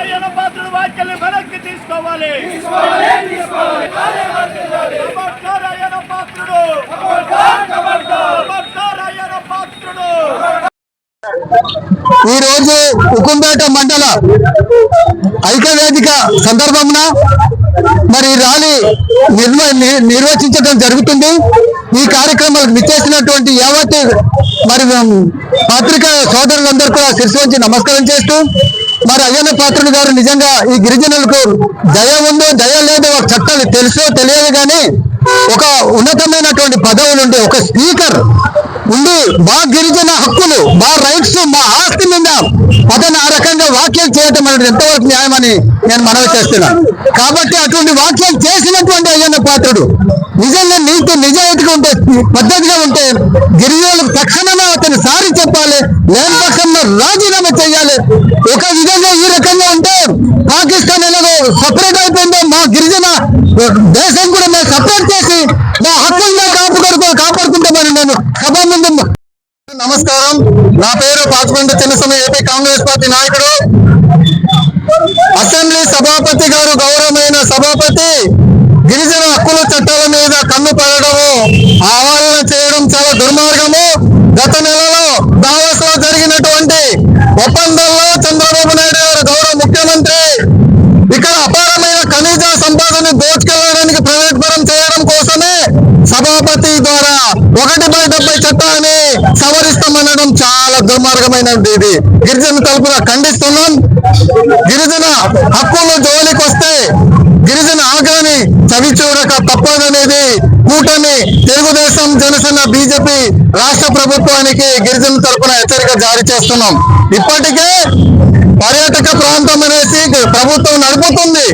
అయ్యన్న పాత్రుడు వ్యాఖ్యల్ని వెనక్కి తీసుకోవాలి. అయ్యన్న పాత్రుడు అయ్యన్న పాత్రుడు. ఈ రోజు ఉకుంపేట మండల ఐక్యవేదిక సందర్భంన మరి ర్యాలీ నిర్వహించడం జరుగుతుంది. ఈ కార్యక్రమాలకు విచ్చేసినటువంటి యావత్ మరి పత్రికా సోదరులందరూ కూడా శిరస్సు వంచి నమస్కారం చేస్తూ మరి అయ్యన్న పాత్రుడు గారు నిజంగా ఈ గిరిజనులకు దయ ఉందో దయ లేదో ఒక చట్టాలు తెలుసో తెలియదు కానీ ఒక ఉన్నతమైనటువంటి పదవులు ఉండి ఒక స్పీకర్ ఉండి మా గిరిజన హక్కులు మా రైట్స్ మా ఆస్తి మీద అతను ఆ రకంగా వ్యాఖ్యలు చేయటం అనేది ఎంతవరకు న్యాయమని నేను మనవి చేస్తున్నాను. కాబట్టి అటువంటి వ్యాఖ్యలు చేసినటువంటి అయ్యన్న పాత్రుడు నిజంగా నీతి నిజాయితీగా ఉంటే పద్ధతిగా ఉంటే గిరిజనులకు తక్షణమే అతను సారి చెప్పాలి, లేని పక్షంలో రాజీనామా చేయాలి. ఒక విధంగా ఈ రకంగా ఉంటే పాకిస్తాన్ ఎలాగో సపరేట్ అయిపోయిందో మా గిరిజన దేశం కూడా మేము సపరేట్ చేసి మా హక్కులను కాపాడుకుంటామని నేను సభ ముందు. నమస్కారం, నా పేరు పాచిపెంట చిన్నస్వామి, ఏపీ కాంగ్రెస్ పార్టీ నాయకుడు. అసెంబ్లీ సభాపతి గారు, గౌరవమైన సభాపతి గిరిజన హక్కుల చట్టాల మీద కన్ను పడడము ఆవాలన చేయడం చాలా దుర్మార్గము. గత నెలలో దావోస్ లో జరిగినటువంటి ఒప్పందంలో చంద్రబాబు నాయుడు గారు గౌరవ ముఖ్యమంత్రి ఇక్కడ అపారమైన ఖనిజ సంపదను దోచుకెళ్లడానికి ప్రైవేట్ పరం చేయడం కోసమే సభాపతి ద్వారా 1/70 చట్టాన్ని సవరిస్తామనడం చాలా దుర్మార్గమైనది. ఇది గిరిజన తరపున ఖండిస్తున్నాం. గిరిజన హక్కుల జోలికి వస్తే గిరిజన ఆగ్రహాన్ని చవి చూడక తప్పదనేది కూటమి తెలుగుదేశం జనసేన బీజేపీ రాష్ట్ర ప్రభుత్వానికి గిరిజన తరపున హెచ్చరిక జారీ చేస్తున్నాం. ఇప్పటికే పర్యాటక ప్రాంతం అనేసి ప్రభుత్వం నడుపుతుంది.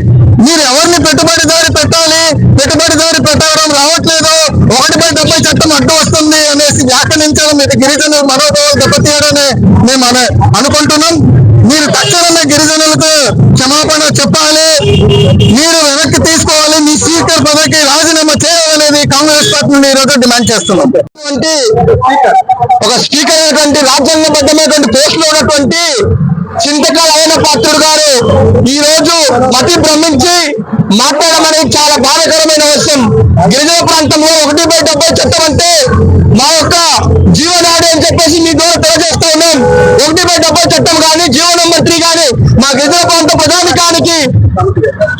మీరు ఎవరిని పెట్టుబడిదారి పెట్టాలి, పెట్టుబడిదారి పెట్టడం రావట్లేదు, 1/70 చట్టం అడ్డు వస్తుంది అనేసి వ్యాఖ్యానించడం ఇది గిరిజన మనోభావాలు దెబ్బతీయడని మేము అనుకుంటున్నాం. మీరు తక్షణమే గిరిజనులకు క్షమాపణ చెప్పాలి, మీరు వెనక్కి తీసుకోవాలి, మీ స్పీకర్ పదవికి రాజీనామా చేయాలనేది కాంగ్రెస్ పార్టీ నుండి ఈరోజు డిమాండ్ చేస్తున్నాం. ఒక స్పీకర్ అయినటువంటి రాజ్యాంగబద్ధమైనటువంటి పోస్టులో ఉన్నటువంటి చింతకాల అయ్యన్న పాత్రుడు గారు ఈ రోజు మతి భ్రమించి మాట్లాడడం అనేది చాలా బాధాకరమైన విషయం. గిరిజన ప్రాంతంలో 1/70 చట్టం అంటే మా యొక్క జీవనాడి అని చెప్పేసి మీ ద్వారా తెలియజేస్తా ఉన్నాం. 1/70 చట్టం కానీ జీవో నంబర్ 3 కానీ మా గిరిజన ప్రాంత ప్రజానికానికి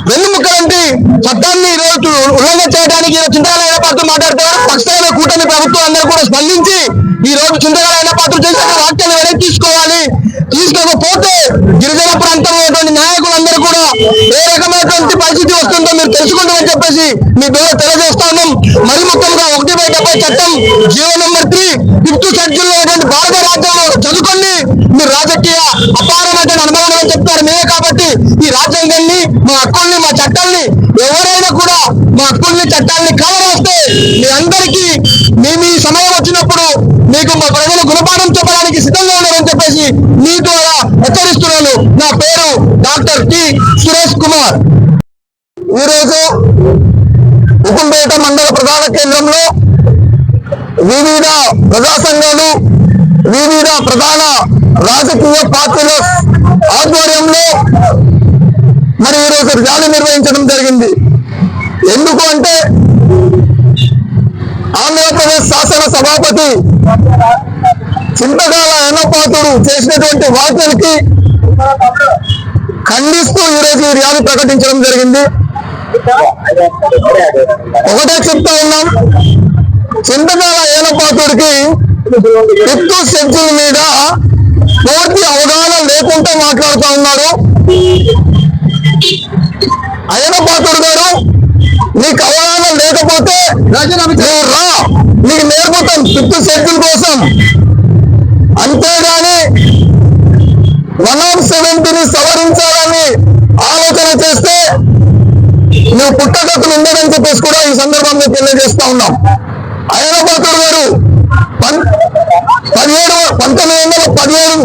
వెన్నుముక్కలంటి చట్టాన్ని ఈ రోజు ఉల్లంఘన చేయడానికి చింతకాల అయ్యన్న పాత్రుడు మాట్లాడుతున్నారు. పక్షాన కూటమి ప్రభుత్వం అందరూ కూడా స్పందించి ఈ రోజు చింతకాల అయ్యన్న పాత్రుడు చేసిన వాక్యాన్ని వెనక్కి తీసుకోవాలి. తీసుకోకపోతే గిరిజన ప్రాంతంలో ఉన్నటువంటి నాయకులందరూ కూడా ఏ రకమైనటువంటి పరిస్థితి వస్తుందో మీరు తెలుసుకుంటామని చెప్పేసి మీ ద్వారా తెలియజేస్తా ఉన్నాం. మరి ముఖ్యంగా 1/70 చట్టం జీవో నంబర్ 3 5th షెడ్యూల్ లో ఉన్నటువంటి భారత రాజ్యాంగం చదువుకోండి. మీరు రాజకీయ అపారమైనటువంటి అనుభవం అని చెప్తారు మీరే. కాబట్టి ఈ రాజ్యాంగాన్ని, మా హక్కుల్ని, మా చట్టాలని ఎవరైనా కూడా మా హక్కుల్ని చట్టాలని కాలరాస్తే మీ అందరికీ మీ సమయం వచ్చినప్పుడు మీకు మా ప్రజల గుణపాఠం చెప్పడానికి సిద్ధంగా ఉన్నారని చెప్పేసి మీ ద్వారా హెచ్చరిస్తున్నాను. నా పేరు డాక్టర్ టి సురేష్ కుమార్. ఈరోజు ఉకుంపేట మండల ప్రధాన కేంద్రంలో వివిధ ప్రజా సంఘాలు, వివిధ ప్రధాన రాజకీయ పార్టీల ఆధ్వర్యంలో మరి ఈరోజు ర్యాలీ నిర్వహించడం జరిగింది. ఎందుకు అంటే ఆంధ్రప్రదేశ్ శాసన సభాపతి చింతకాల అయ్యన్న పాత్రుడు చేసినటువంటి వ్యాఖ్యలకి ఖండిస్తూ ఈరోజు ఈ ర్యాలీ ప్రకటించడం జరిగింది. ఒకటే చెప్తా ఉన్నాం, చింతకాల అయ్యన్న పాత్రుడికి 5th షెడ్యూల్ మీద పూర్తి అవగాహన లేకుండా మాట్లాడుతూ ఉన్నారు. అయ్యన్న పాత్రుడు గారు, నీకు అవగాహన లేకపోతే నీకు నేర్పుతాం 5th షెడ్యూల్ కోసం, అంతేగాని 170ని సవరించాలని ఆలోచన చేస్తే నువ్వు పుట్టగతులు ఉండదని చెప్పేసి కూడా ఈ సందర్భంగా తెలియజేస్తా ఉన్నాం. అయ్యన్న పాత్రుడు గారు 1917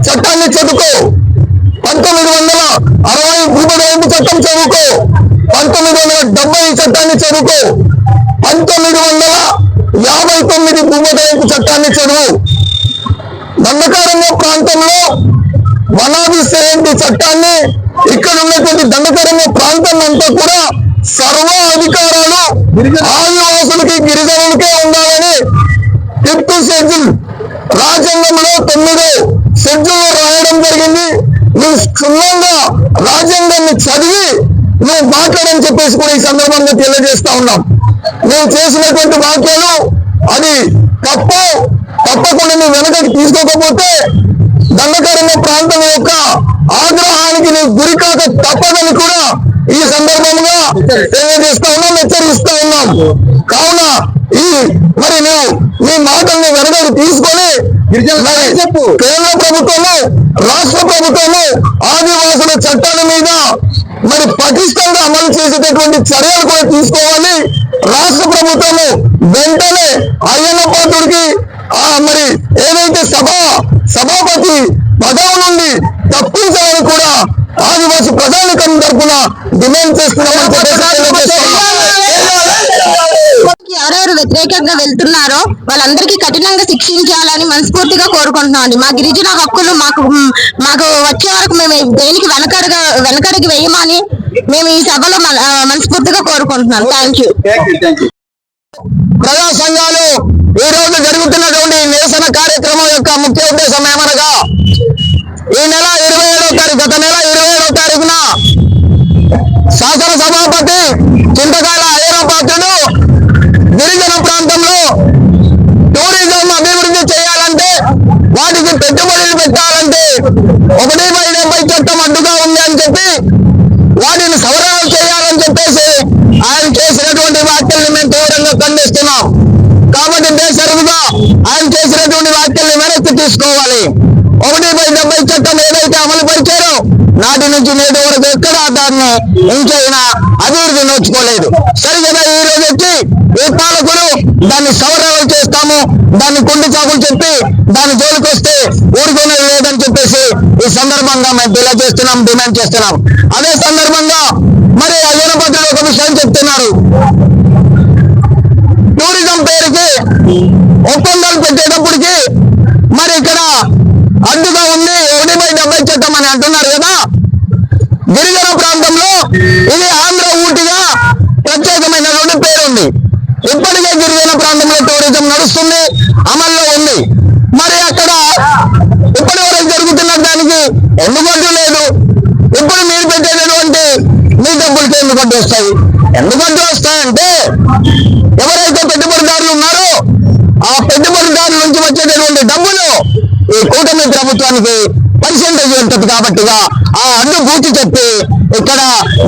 చట్టాన్ని చదువుకో, 1960 భూమదయింపు చట్టం చదువుకో, 1970 చట్టాన్ని చదువుకో, 1959 భూమదయింపు చట్టాన్ని చదువు. దండకారణ్య ప్రాంతంలో వనాభిషేకం చట్టాన్ని ఇక్కడ ఉన్నటువంటి దండకరంగ ప్రాంతం అంతా కూడా సర్వ అధికారాలు ఆదివాసులకి గిరిజనులకే ఉండాలని 5th షెడ్యూల్ రాజ్యాంగంలో 9వ షెడ్యూల్ రాయడం జరిగింది. నువ్వు క్షుణ్ణంగా రాజ్యాంగాన్ని చదివి నువ్వు మాట్లాడని చెప్పేసి కూడా ఈ సందర్భంగా తెలియజేస్తా ఉన్నాం. నువ్వు చేసినటువంటి వాక్యాలు అది తప్పకుండా నువ్వు వెనకకి తీసుకోకపోతే దండకారణ్య ప్రాంతం యొక్క ఆగ్రహానికి నువ్వు గురికాక తప్పదని కూడా ఈ సందర్భంగా తెలియజేస్తా ఉన్నాం, హెచ్చరిస్తా ఉన్నాం. కావున మరి నువ్వు నీ మాటల్ని వెనకకి తీసుకొని చెప్పు కేంద్ర ప్రభుత్వము రాష్ట్ర ప్రభుత్వము ఆదివాసుల చట్టాల మీద మరి పటిష్టంగా అమలు చేసేటటువంటి చర్యలు కూడా తీసుకోవాలి. రాష్ట్ర ప్రభుత్వము వెంటనే అయ్యన్న పాత్రుడికి మరి ఏదైతే సభాపతి పదవి నుండి తప్పించాలని కూడా ఆదివాసి ప్రజానికం తరఫున డిమాండ్ చేస్తున్నామని ఎవరెవరు వ్యతిరేకంగా వెళ్తున్నారో వాళ్ళందరికీ కఠినంగా శిక్షించాలని మనస్ఫూర్తిగా కోరుకుంటున్నామండి. మా గిరిజన హక్కులు మాకు వచ్చే వరకు మేము దేనికి వెనకడికి వేయమని మేము ఈ సభలో మనస్ఫూర్తిగా కోరుకుంటున్నాం. Thank you. ప్రజా సంఘాలు ఈ రోజు జరుగుతున్నటువంటి నిరసన కార్యక్రమం యొక్క ముఖ్య ఉద్దేశం ఏమనగా ఈ నెల 27వ తారీఖు గత నెల 27వ తారీఖున శాసన సభాపతి చింతకాయల అయ్యన్న పాత్రుడు గిరిజన ప్రాంతంలో టూరిజం అభివృద్ధి చేయాలంటే వాటికి పెట్టుబడులు పెట్టాలంటే 1/70 చట్టం అడ్డుగా ఉంది అని చెప్పి వాటిని సవరణ చేయాలని చెప్పేసి ఆయన చేసినటువంటి వ్యాఖ్యల్ని మేము తీవ్రంగా ఖండిస్తున్నాం. కాబట్టి బేషరతుగా ఆయన చేసినటువంటి వ్యాఖ్యల్ని వెనక్కి తీసుకోవాలి. 1/70 చట్టం ఏదైతే అమలు పరిచారో నాటి నుంచి నేటి వరకు ఎక్కడ దాన్ని ఇంకైనా అభివృద్ధి నోచుకోలేదు. సరిగ్గా ఈ రోజు వచ్చి ఈ పాలకులు దాన్ని సవరణలు చేస్తాము, దాన్ని కుండి చాకులు చెప్పి దాని జోలికి వస్తే ఊరుకునేది లేదని చెప్పేసి ఈ సందర్భంగా మేము తెలియజేస్తున్నాం, డిమాండ్ చేస్తున్నాం. అదే సందర్భంగా మరి అయ్యన్న పాత్రుడు ఒక విషయం చెప్తున్నారు. టూరిజం పేరుకి ఒప్పందాలు పెట్టేటప్పటికి మరి ఇక్కడ అడ్డుగా ఉంది 1/70 చట్టం అని అంటున్నారు కదా. గిరిజన ప్రాంతంలో ఇది ఆంధ్ర ఊటీగా ప్రత్యేకమైనటువంటి పేరుంది. ఇప్పటికే గిరిజన ప్రాంతంలో టూరిజం నడుస్తుంది, అమల్లో ఉంది. మరి అక్కడ ఇప్పటి వరకు జరుగుతున్న దానికి ఎందుకు అడ్డు లేదు? ఇప్పుడు మీరు పెట్టేటటువంటి మీ డబ్బులకి ఎందుకు అడ్డు వస్తాయి? ఎందుకు అడ్డు వస్తాయంటే ఎవరైతే పెట్టుబడిదారులు ఉన్నారో ఆ పెట్టుబడిదారుల నుంచి వచ్చేటటువంటి డబ్బులు ఈ కూటమి ప్రభుత్వానికి పర్సెంటేజ్ ఉంటుంది కాబట్టిగా ఆ అడ్డు పూర్తి చెప్పి ఇక్కడ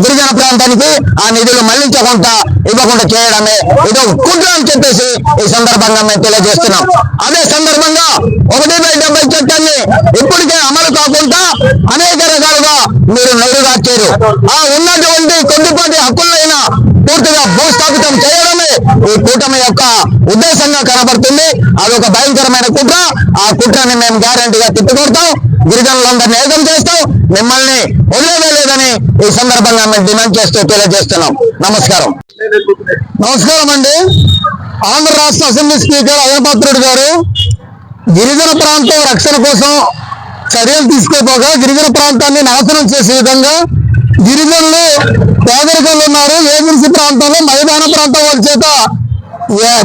గిరిజన ప్రాంతానికి ఆ నిధులు మళ్లించకుండా ఇవ్వకుండా చేయడమే ఇది కుట్ర అని చెప్పేసి ఈ సందర్భంగా మేము తెలియజేస్తున్నాం. అదే సందర్భంగా 1/70 చట్టాన్ని ఇప్పటికే అమలు కాకుండా అనేక రకాలుగా మీరు నడుగార్చారు. ఆ ఉన్నటువంటి కొద్దిపాటి హక్కులైనా పూర్తిగా భూస్థాపితం చేయడమే ఈ కూటమి యొక్క ఉద్దేశంగా కనబడుతుంది. అదొక భయంకరమైన కుట్ర. ఆ కుట్రని మేము గ్యారంటీగా తిప్పికొడతాం, గిరిజనులందరినీ ఏకం చేస్తాం, మిమ్మల్ని వదిలేదని ఈ సందర్భంగా మేము డిమాండ్ చేస్తూ తెలియజేస్తున్నాం. నమస్కారం అండి. ఆంధ్ర రాష్ట్ర అసెంబ్లీ స్పీకర్ అయ్యన్న పాత్రుడు గారు గిరిజన ప్రాంతం రక్షణ కోసం చర్యలు తీసుకోపోగా గిరిజన ప్రాంతాన్ని నాశనం చేసే విధంగా గిరిజనులు పేదరికంలో ఉన్నారు. ఏజెన్సీ ప్రాంతంలో మైదాన ప్రాంతం వాళ్ళ చేత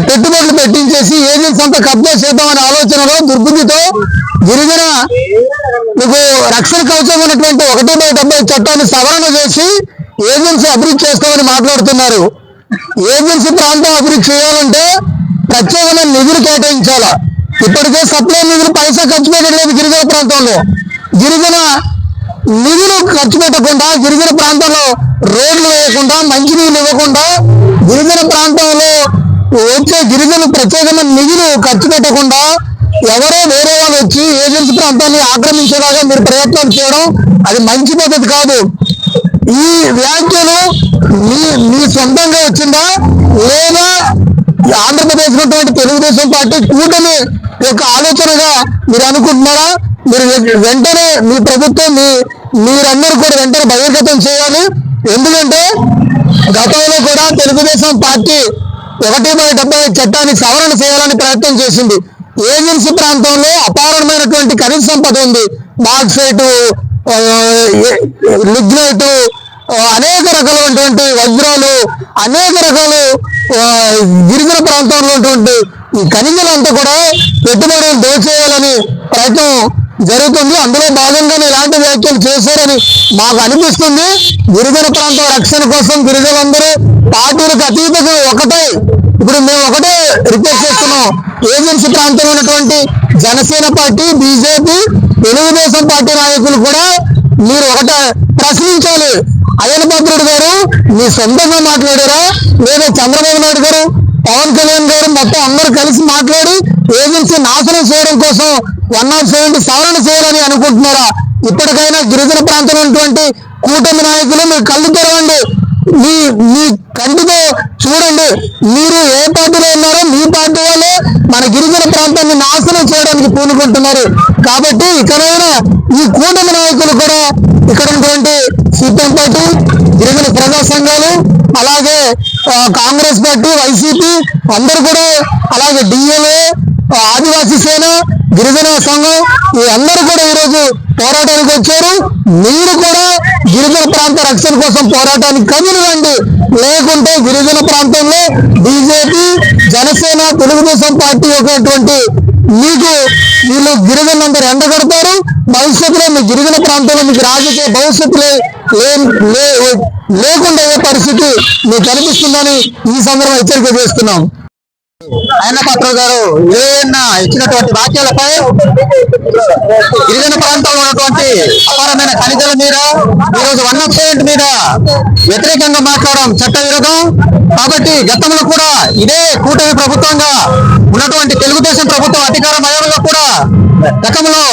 పెట్టుబడులు పెట్టించేసి ఏజెన్సీ అంతా కబ్జా చేద్దామనే ఆలోచనలో దుర్బుద్ధితో గిరిజన మీకు రక్షణ కవచం ఉన్నటువంటి 1/70 చట్టాన్ని సవరణ చేసి ఏజెన్సీ అభివృద్ధి చేసుకోమని మాట్లాడుతున్నారు. ఏజెన్సీ ప్రాంతం అభివృద్ధి చేయాలంటే ప్రత్యేకమైన నిధులు కేటాయించాలా. ఇప్పటికే సప్లై నిధులు పైసా ఖర్చు పెట్టలేదు గిరిజన ప్రాంతంలో. గిరిజన నిధులు ఖర్చు పెట్టకుండా గిరిజన ప్రాంతంలో రోడ్లు వేయకుండా మంచినీళ్ళు ఇవ్వకుండా గిరిజన ప్రాంతంలో వచ్చే గిరిజన ప్రత్యేకమైన నిధులు ఖర్చు పెట్టకుండా ఎవరో వేరే వాళ్ళు వచ్చి ఏజెన్సీ ప్రాంతాన్ని ఆక్రమించేలాగా మీరు ప్రయత్నాలు చేయడం అది మంచి పద్ధతి కాదు. ఈ వ్యాఖ్యలు మీ సొంతంగా వచ్చిందా లేదా ఆంధ్రప్రదేశ్ ఉన్నటువంటి తెలుగుదేశం పార్టీ కూటమి యొక్క ఆలోచనగా మీరు అనుకుంటున్నారా? మీరు వెంటనే మీ ప్రభుత్వం మీరందరూ కూడా వెంటనే బహిర్గతం చేయాలి. ఎందుకంటే గతంలో కూడా తెలుగుదేశం పార్టీ 1/70 చట్టాన్ని సవరణ చేయాలని ప్రయత్నం చేసింది. ఏజెన్సీ ప్రాంతంలో అపారమైనటువంటి ఖనిజ సంపద ఉంది. బాక్సైట్, లిగ్నైట్, అనేక రకాలైనటువంటి వజ్రాలు, అనేక రకాలు గిరిజన ప్రాంతంలో ఉన్నటువంటి ఈ ఖనిజాలంతా కూడా పెట్టుబడులు దోచేయాలని ప్రయత్నం జరుగుతుంది. అందులో భాగంగానే ఇలాంటి వ్యాఖ్యలు చేశారని మాకు అనిపిస్తుంది. గిరిజన ప్రాంతం రక్షణ కోసం గిరిజనులందరూ పార్టీలకు అతీతంగా ఒకటే, ఇప్పుడు మేము ఒకటే రిక్వెస్ట్ చేస్తున్నాం. ఏజెన్సీ ప్రాంతంలో ఉన్నటువంటి Janasena party, BJP, Telugu Desam party నాయకులు కూడా మీరు ఒకటే ప్రశ్నించాలి. అయ్యన్న పాత్రుడు గారు మీ సొంతంగా మాట్లాడారా, లేదా చంద్రబాబు నాయుడు గారు, పవన్ కళ్యాణ్ గారు మొత్తం అందరూ కలిసి మాట్లాడి ఏజెన్సీ నాశనం చేయడం కోసం 107 సవరణ చేయాలని అనుకుంటున్నారా? ఇప్పటికైనా గిరిజన ప్రాంతంలో ఉన్నటువంటి కూటమి నాయకులు మీరు కళ్ళు తెరవండి, మీ మీ కంటితో చూడండి. మీరు ఏ పార్టీలో ఉన్నారో మీ పార్టీ వాళ్ళే మన గిరిజన ప్రాంతాన్ని నాశనం చేయడానికి పూనుకుంటున్నారు. కాబట్టి ఇకనైనా ఈ కూటమి నాయకులు కూడా ఇక్కడ ఉన్నటువంటి సిపిఎం పార్టీ, గిరిజన ప్రజా సంఘాలు, అలాగే కాంగ్రెస్ పార్టీ, వైసీపీ అందరూ కూడా, అలాగే డిఎల్ఏ, ఆదివాసీ సేన, గిరిజన సంఘం, ఈ అందరూ కూడా ఈరోజు పోరాటానికి వచ్చారు. మీరు కూడా గిరిజన ప్రాంత రక్షణ కోసం పోరాటానికి కదిలివ్వండి. లేకుంటే గిరిజన ప్రాంతంలో బీజేపీ, జనసేన, తెలుగుదేశం పార్టీ ఒకటువంటి మీకు వీళ్ళు గిరిజనులందరూ ఎండగడతారు. భవిష్యత్తులో మీ గిరిజన ప్రాంతంలో మీకు రాజకీయ భవిష్యత్తు లేకుండా ఏ పరిస్థితి మీకు కనిపిస్తుందని ఈ సందర్భంగా హెచ్చరిక చేస్తున్నాం. అయ్యన్న పాత్రుడు గారు ఏదైనా ఇచ్చినటువంటి వ్యాఖ్యలపై గిరిజన ప్రాంతంలో ఉన్నటువంటి అపారమైన ఖనిజాల మీద ఈరోజు 107 మీద వ్యతిరేకంగా మాట్లాడడం చట్టవిరుద్ధం. కాబట్టి గతంలో కూడా ఇదే కూటమి ప్రభుత్వంగా ఉన్నటువంటి తెలుగుదేశం ప్రభుత్వం అధికారం అయ్యేలో కూడా గతంలో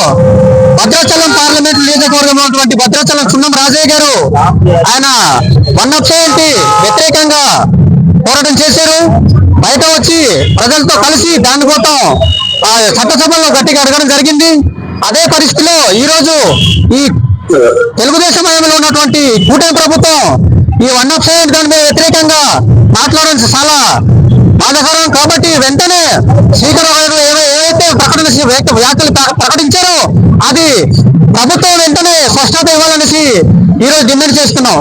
భద్రాచలం పార్లమెంట్ నియోజకవర్గంలో ఉన్నటువంటి భద్రాచలం సున్నం రాజయ్య గారు ఆయన 107 వ్యతిరేకంగా పోరాటం చేశారు. బయట వచ్చి ప్రజలతో కలిసి దాని కోసం చట్టసభలో గట్టిగా అడగడం జరిగింది. అదే పరిస్థితిలో ఈరోజు ఈ తెలుగుదేశం హయాంలో ఉన్నటువంటి కూటమి ప్రభుత్వం ఈ 107 దాని మీద వ్యతిరేకంగా మాట్లాడడం చాలా బాధాకరం. కాబట్టి వెంటనే స్పీకర్ గారు ఏవైతే వ్యాఖ్యలు ప్రకటించారో అది ప్రభుత్వం వెంటనే స్పష్టత ఇవ్వాలనేసి ఈరోజు డిమాండ్ చేస్తున్నాం.